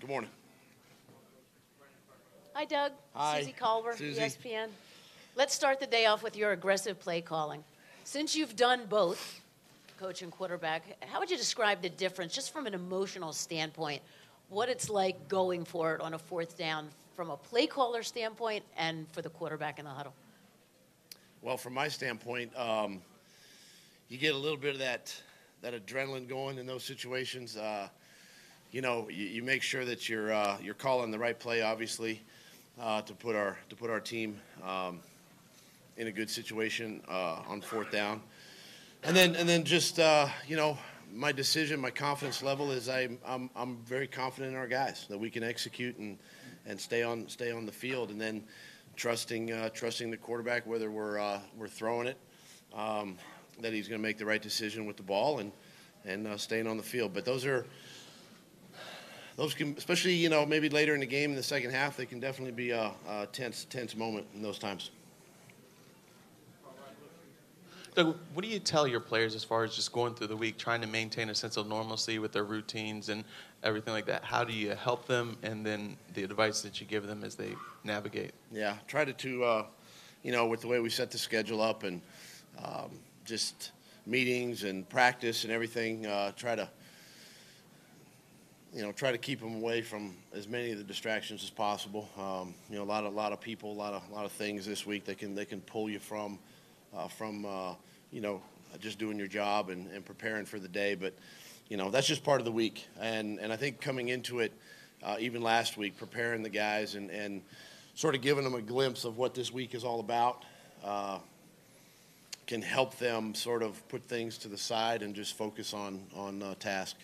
Good morning. Hi, Doug. Hi. Susie Culver, Susie. ESPN. Let's start the day off with your aggressive play calling. Since you've done both, coach and quarterback, how would you describe the difference, just from an emotional standpoint, what it's like going for it on a fourth down from a play caller standpoint and for the quarterback in the huddle? Well, from my standpoint, you get a little bit of that adrenaline going in those situations. You make sure that you're calling the right play, obviously, to put our team in a good situation on fourth down, and then just my decision, my confidence level is I'm very confident in our guys that we can execute and stay on the field, and then trusting the quarterback, whether we're throwing it, that he's going to make the right decision with the ball and staying on the field. But those can, especially maybe later in the game in the second half, they can definitely be a tense moment in those times. Doug, what do you tell your players as far as just going through the week, trying to maintain a sense of normalcy with their routines and everything like that? How do you help them, and then the advice that you give them as they navigate? Yeah, try to with the way we set the schedule up and just meetings and practice and everything, try to keep them away from as many of the distractions as possible. A lot of people, a lot of things this week they can pull you from just doing your job and preparing for the day. But that's just part of the week. And I think coming into it, even last week, preparing the guys and sort of giving them a glimpse of what this week is all about, can help them sort of put things to the side and just focus on task.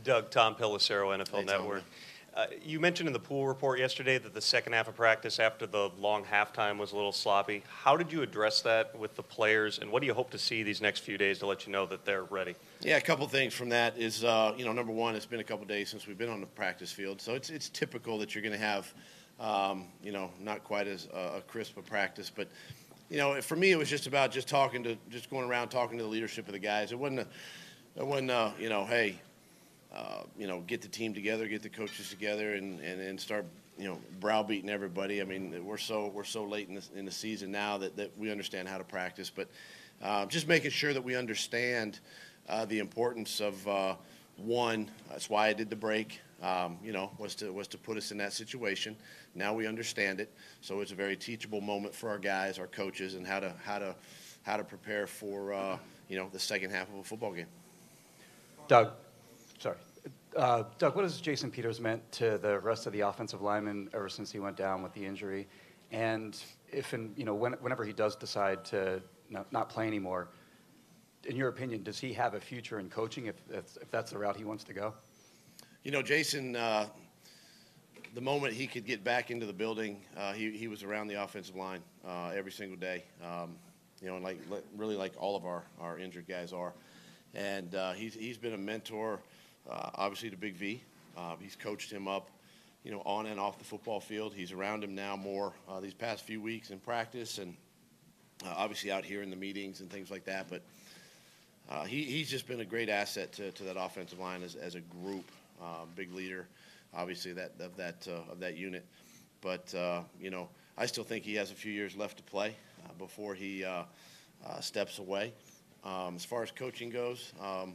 Doug, Tom Pelissero, NFL Hey, Tom. Network. You mentioned in the pool report yesterday that the second half of practice after the long halftime was a little sloppy. How did you address that with the players, and what do you hope to see these next few days to let you know that they're ready? Yeah, a couple things from that is, number one, it's been a couple days since we've been on the practice field, so it's typical that you're going to have, not quite as crisp a practice. But, for me, it was just about just going around talking to the leadership of the guys. It wasn't hey, get the team together, get the coaches together, and start, browbeating everybody. I mean, we're so late in the season now that we understand how to practice, but just making sure that we understand the importance of one. That's why I did the break. Was to put us in that situation. Now we understand it, so it's a very teachable moment for our guys, our coaches, and how to prepare for the second half of a football game. Doug, what has Jason Peters meant to the rest of the offensive linemen ever since he went down with the injury? And whenever he does decide to not play anymore, in your opinion, does he have a future in coaching if that's the route he wants to go? Jason, the moment he could get back into the building, he was around the offensive line every single day, and really like all of our injured guys are. And he's been a mentor, obviously, to Big V. He's coached him up, on and off the football field. He's around him now more these past few weeks in practice and obviously out here in the meetings and things like that. But he's just been a great asset to that offensive line as a group, big leader, obviously, of that unit. But, I still think he has a few years left to play before he steps away. As far as coaching goes, I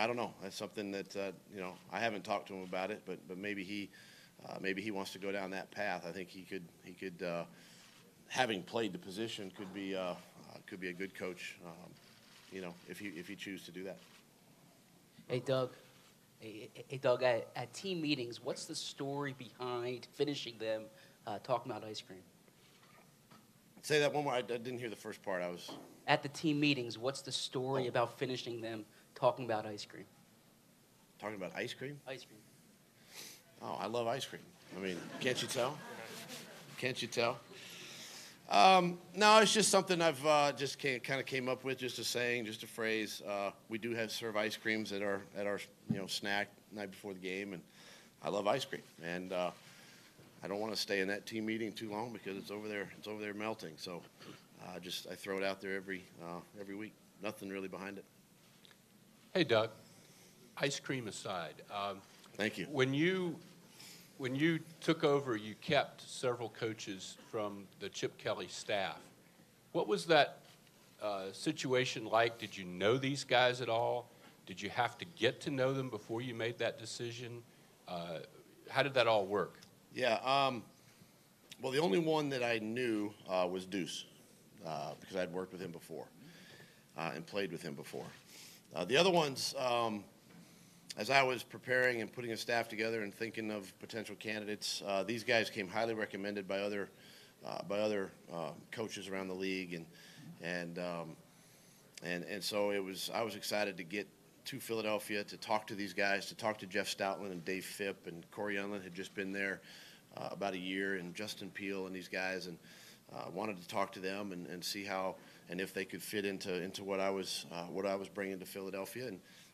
don't know. That's something that I haven't talked to him about it, but maybe he wants to go down that path. I think he could having played the position could be a good coach, if he chooses to do that. Hey Doug, at team meetings, what's the story behind finishing them talking about ice cream? Say that one more. I didn't hear the first part. At the team meetings, what's the story about finishing them talking about ice cream? Talking about ice cream? Ice cream. Oh, I love ice cream. I mean, can't you tell? Can't you tell? No, it's just something I've just kind of came up with, just a saying, just a phrase. We do serve ice creams at our snack night before the game, and I love ice cream. And I don't want to stay in that team meeting too long because it's over there melting. So I throw it out there every week. Nothing really behind it. Hey, Doug. ice cream aside, Thank you. when you took over, you kept several coaches from the Chip Kelly staff. What was that situation like? Did you know these guys at all? Did you have to get to know them before you made that decision? How did that all work? Yeah. Well, the only one that I knew was Deuce because I'd worked with him before and played with him before. The other ones, as I was preparing and putting a staff together and thinking of potential candidates, these guys came highly recommended by other coaches around the league, and so I was excited to get to Philadelphia to talk to these guys, to talk to Jeff Stoutland and Dave Phipp, and Corey Unlin had just been there about a year, and Justin Peele and these guys, and wanted to talk to them and see how and if they could fit into what I was bringing to Philadelphia,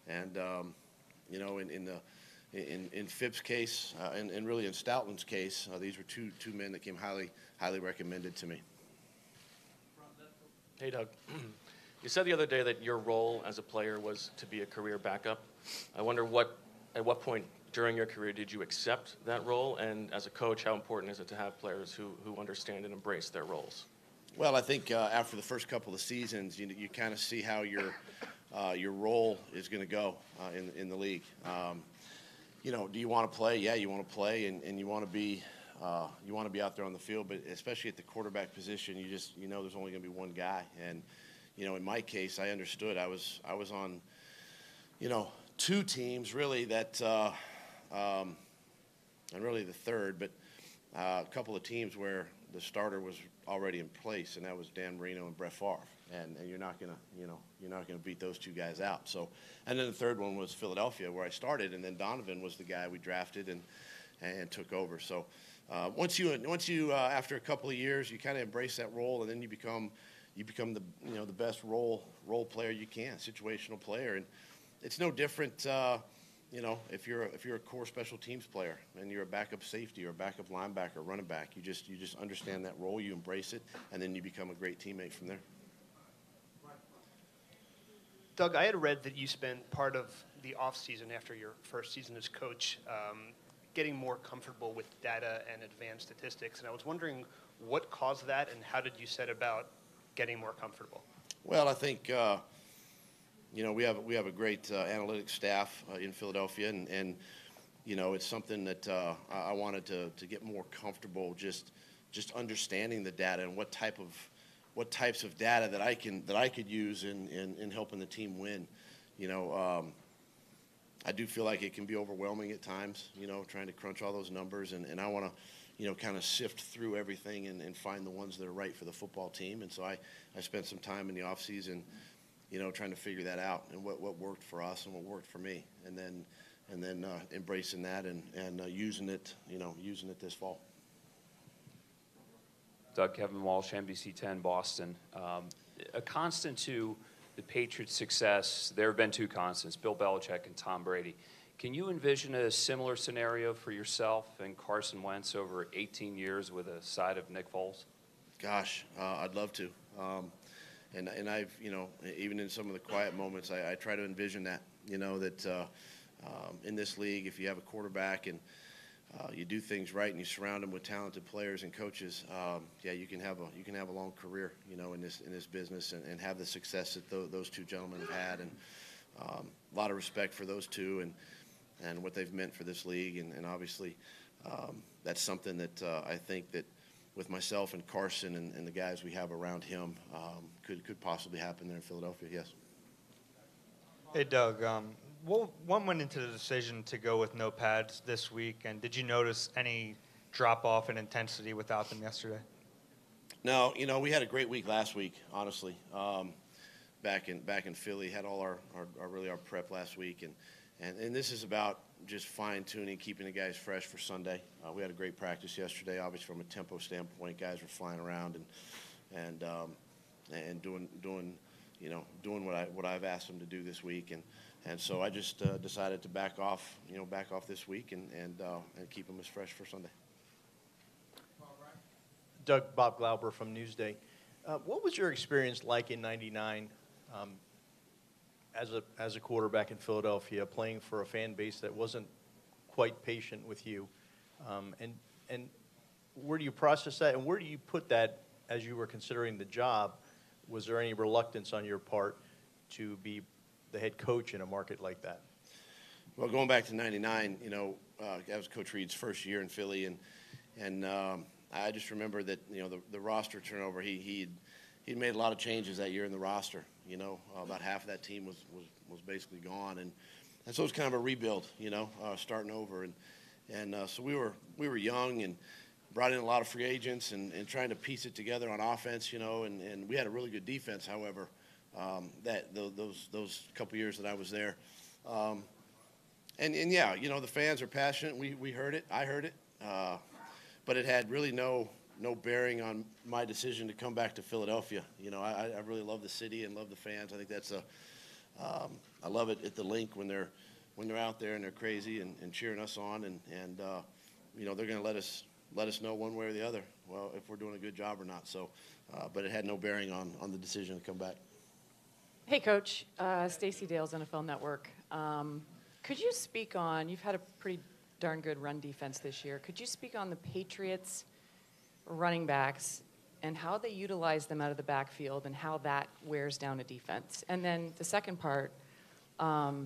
and you know, in Phipp's case, and really in Stoutland's case, these were two men that came highly recommended to me. Hey, Doug. You said the other day that your role as a player was to be a career backup. I wonder at what point during your career did you accept that role? And as a coach, how important is it to have players who understand and embrace their roles? Well, I think after the first couple of seasons, you kind of see how your role is going to go in the league. You know, do you want to play? Yeah, you want to play, and you want to be out there on the field. But especially at the quarterback position, you know there's only going to be one guy. And you know, in my case, I understood. I was on, you know, two teams really that, and really the third, but a couple of teams where the starter was already in place, and that was Dan Marino and Brett Favre. And you're not gonna beat those two guys out. So, and then the third one was Philadelphia, where I started, and then Donovan was the guy we drafted and took over. So, once you after a couple of years, you kind of embrace that role, and then you become the the best role player you can, situational player, and it's no different. If you're a core special teams player and you're a backup safety or a backup linebacker, running back, you just understand that role, you embrace it, and then you become a great teammate from there. Doug, I had read that you spent part of the off season after your first season as coach getting more comfortable with data and advanced statistics, and I was wondering what caused that and how did you set about getting more comfortable? Well, I think we have a great analytics staff in Philadelphia, and it's something that I wanted to get more comfortable just understanding the data and what types of data that I could use in helping the team win. I do feel like it can be overwhelming at times, trying to crunch all those numbers, and I want to kind of sift through everything and find the ones that are right for the football team. And so I spent some time in the off season, trying to figure that out and what worked for us and what worked for me, and then embracing that and using it this fall. Doug, Kevin Walsh, NBC 10, Boston. A constant to the Patriots' success, there have been two constants, Bill Belichick and Tom Brady. Can you envision a similar scenario for yourself and Carson Wentz over 18 years with a side of Nick Foles? Gosh, I'd love to. And I've, even in some of the quiet moments, I try to envision that, that in this league, if you have a quarterback and you do things right and you surround them with talented players and coaches, you can have a long career, in this business and have the success that those two gentlemen have had, and a lot of respect for those two and what they've meant for this league, and obviously that's something that I think that with myself and Carson and the guys we have around him could possibly happen there in Philadelphia. Yes. Hey, Doug. What went into the decision to go with no pads this week, and did you notice any drop-off in intensity without them yesterday? No, we had a great week last week, honestly. Back in Philly, had all our prep last week, and this is about just fine-tuning, keeping the guys fresh for Sunday. We had a great practice yesterday. Obviously, from a tempo standpoint, guys were flying around and doing what I've asked them to do this week, and so I just decided to back off this week and keep them as fresh for Sunday. Doug, Bob Glauber from Newsday. What was your experience like in '99? as a quarterback in Philadelphia, playing for a fan base that wasn't quite patient with you, and where do you process that, and where do you put that as you were considering the job? Was there any reluctance on your part to be the head coach in a market like that? Well, going back to '99, that was Coach Reed's first year in Philly, and I just remember that the roster turnover. He'd made a lot of changes that year in the roster. About half of that team was basically gone, and so it was kind of a rebuild. Starting over, and so we were young and brought in a lot of free agents and trying to piece it together on offense. And we had a really good defense. However, those couple years that I was there. And yeah, the fans are passionate. We heard it. I heard it. But it had really no bearing on my decision to come back to Philadelphia. I really love the city and love the fans. I think that's I love it at the Link when they're out there and they're crazy and cheering us on and they're going to let us know one way or the other. Well, if we're doing a good job or not. So, but it had no bearing on the decision to come back. Hey, Coach. Stacey Dales, NFL Network. Could you speak on, you've had a pretty darn good run defense this year. Could you speak on the Patriots running backs and how they utilize them out of the backfield and how that wears down a defense? And then the second part, I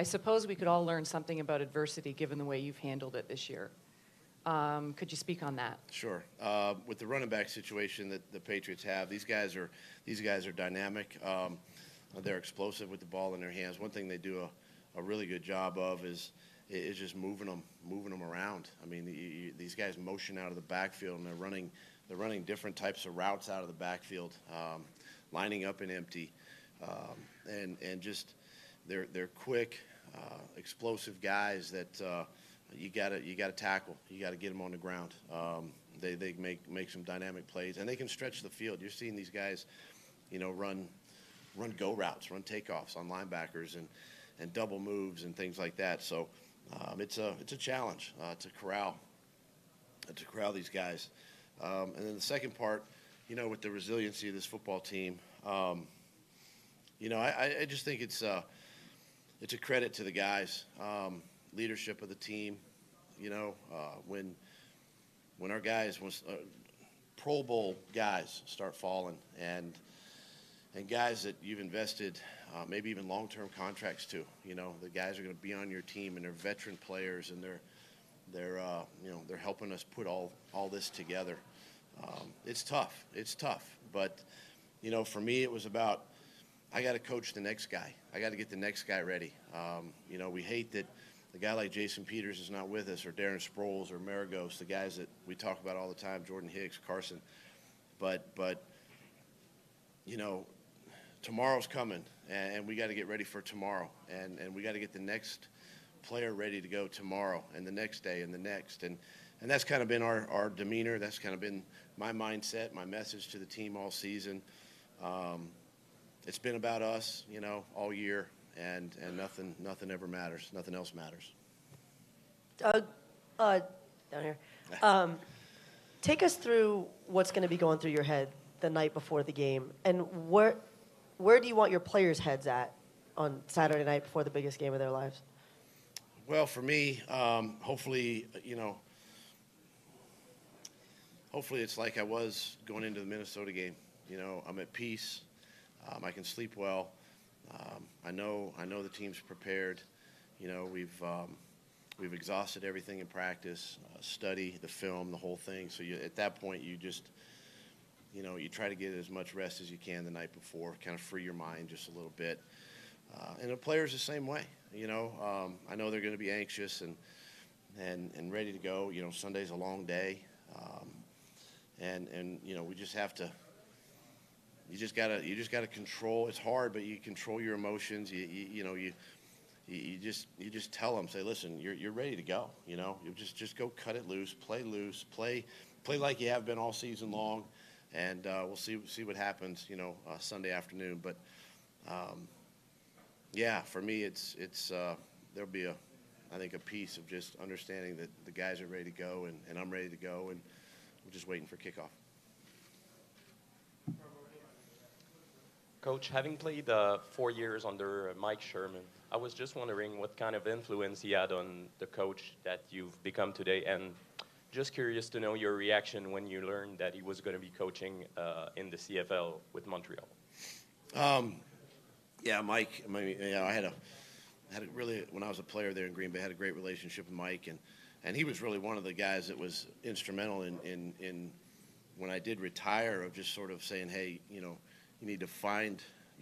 suppose we could all learn something about adversity given the way you've handled it this year. Could you speak on that? Sure. With the running back situation that the Patriots have, these guys are dynamic. They're explosive with the ball in their hands. One thing they do a really good job of is just moving them around. I mean, these guys motion out of the backfield and they're running different types of routes out of the backfield, lining up in empty, and just they're quick, explosive guys that you gotta tackle. You gotta get them on the ground. They make some dynamic plays and they can stretch the field. You're seeing these guys, run go routes, run takeoffs on linebackers and double moves and things like that. So it's a challenge to corral these guys. And then the second part, with the resiliency of this football team, I just think it's a credit to the guys, leadership of the team. When our guys, Pro Bowl guys start falling and guys that you've invested maybe even long-term contracts to, the guys are going to be on your team and they're veteran players and they're helping us put all this together. It's tough, but for me it was about I got to coach the next guy. I got to get the next guy ready. We hate that a guy like Jason Peters is not with us, or Darren Sproles, or Maragos, the guys that we talk about all the time, Jordan Hicks, Carson. But tomorrow's coming, and we got to get ready for tomorrow, and we got to get the next player ready to go tomorrow, and the next day, and the next, and that's kind of been our demeanor. That's kind of been my mindset, my message to the team all season. It's been about us, all year, and nothing ever matters. Nothing else matters. Doug, down here. Take us through what's going to be going through your head the night before the game, and where do you want your players' heads at on Saturday night before the biggest game of their lives? Well, for me, hopefully it's like I was going into the Minnesota game. I'm at peace. I can sleep well. I know the team's prepared. We've exhausted everything in practice, study, the film, the whole thing. So at that point, you just, you try to get as much rest as you can the night before, kind of free your mind just a little bit. And the players the same way. I know they're going to be anxious and ready to go. Sunday's a long day, and we just have to. You just gotta control. It's hard, but you control your emotions. You just tell them, say, listen, you're ready to go. You just go cut it loose, play like you have been all season long, and we'll see what happens. Sunday afternoon. But yeah, for me, it's there'll be I think a piece of just understanding that the guys are ready to go and I'm ready to go, and we're just waiting for kickoff. Coach, having played 4 years under Mike Sherman, I was just wondering what kind of influence he had on the coach that you've become today, and just curious to know your reaction when you learned that he was going to be coaching in the CFL with Montreal. Yeah, Mike. I mean, I had a really, when I was a player there in Green Bay, I had a great relationship with Mike, and he was really one of the guys that was instrumental in when I did retire, of just sort of saying, hey, you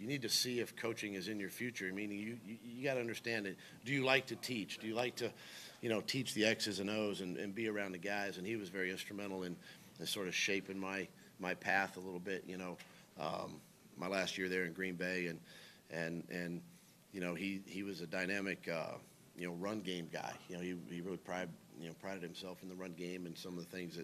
need to see if coaching is in your future. Meaning you got to understand it. Do you like to teach? Do you like to, teach the X's and O's and be around the guys? And he was very instrumental in sort of shaping my path a little bit. My last year there in Green Bay, and he was a dynamic run game guy. He really prided himself in the run game and some of the things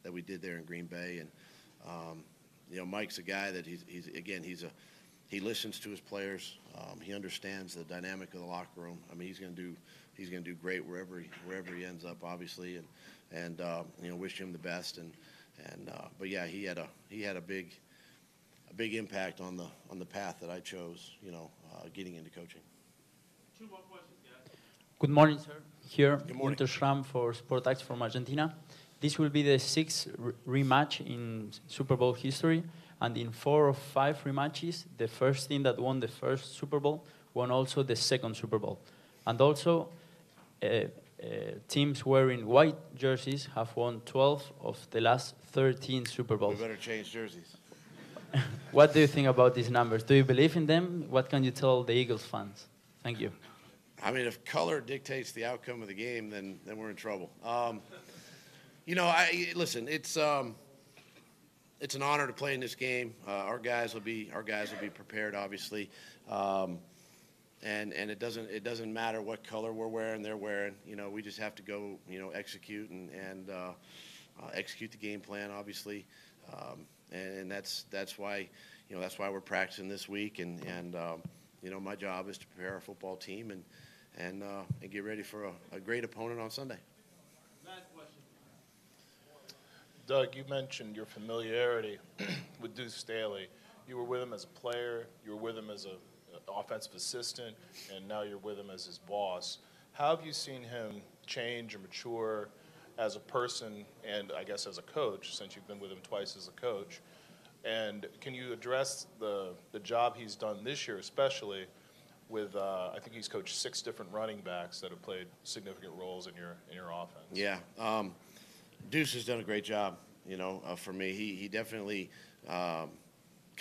that we did there in Green Bay. And Mike's a guy that he listens to his players. He understands the dynamic of the locker room. I mean, he's going to do great wherever he ends up, obviously, and wish him the best. But yeah, he had a big impact on the path that I chose. Getting into coaching. Two more questions, guys. Good morning, sir. Here, Good morning. Winter Schramm for Sportax from Argentina. This will be the sixth rematch in Super Bowl history, and in 4 of 5 rematches, the first team that won the first Super Bowl won also the second Super Bowl. And also, teams wearing white jerseys have won 12 of the last 13 Super Bowls. We better change jerseys. What do you think about these numbers? Do you believe in them? What can you tell the Eagles fans? Thank you. I mean, if color dictates the outcome of the game, then we're in trouble. Listen. It's an honor to play in this game. Our guys will be prepared, obviously, and it doesn't matter what color we're wearing. They're wearing. We just have to go. Execute and execute the game plan, obviously. And that's why we're practicing this week, and my job is to prepare our football team and get ready for a great opponent on Sunday. Last question. Doug, you mentioned your familiarity with Deuce Staley. You were with him as a player, you were with him as an offensive assistant, and now you're with him as his boss. How have you seen him change or mature as a person and I guess as a coach, since you've been with him twice as a coach? And can you address the job he's done this year, especially with I think he's coached 6 different running backs that have played significant roles in your offense? Yeah, Deuce has done a great job. For me, he definitely kind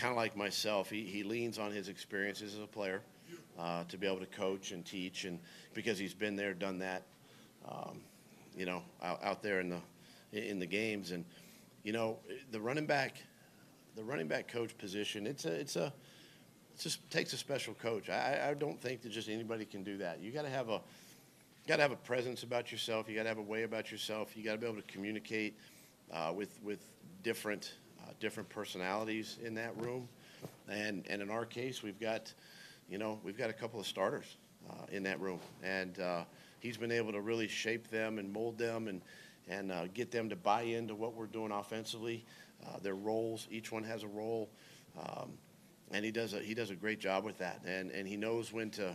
of like myself. He leans on his experiences as a player to be able to coach and teach, and because he's been there, done that. Out there in the games, and the running back coach position. It just takes a special coach. I don't think that just anybody can do that. You got to have a presence about yourself. You got to have a way about yourself. You got to be able to communicate with different personalities in that room. And in our case, we've got a couple of starters in that room, and he's been able to really shape them and mold them and get them to buy into what we're doing offensively. Their roles, each one has a role, and he does a great job with that. And he knows when to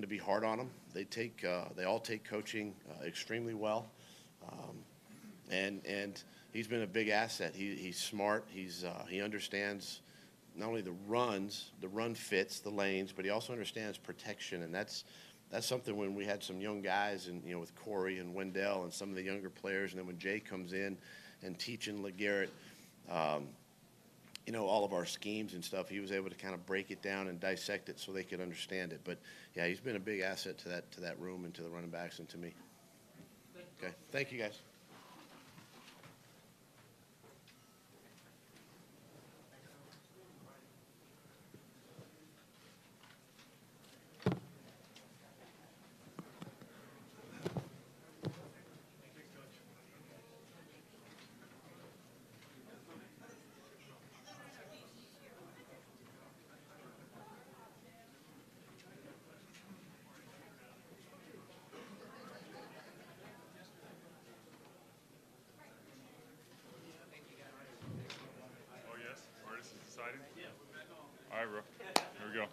be hard on them. They all take coaching extremely well, and he's been a big asset. He's smart. He understands not only the run fits the lanes, but he also understands protection, and that's something when we had some young guys, and with Corey and Wendell and some of the younger players, and then when Jay comes in and teaching LeGarrette, all of our schemes and stuff, he was able to kind of break it down and dissect it so they could understand it. But yeah, he's been a big asset to that room and to the running backs and to me. Okay, thank you guys. There we go.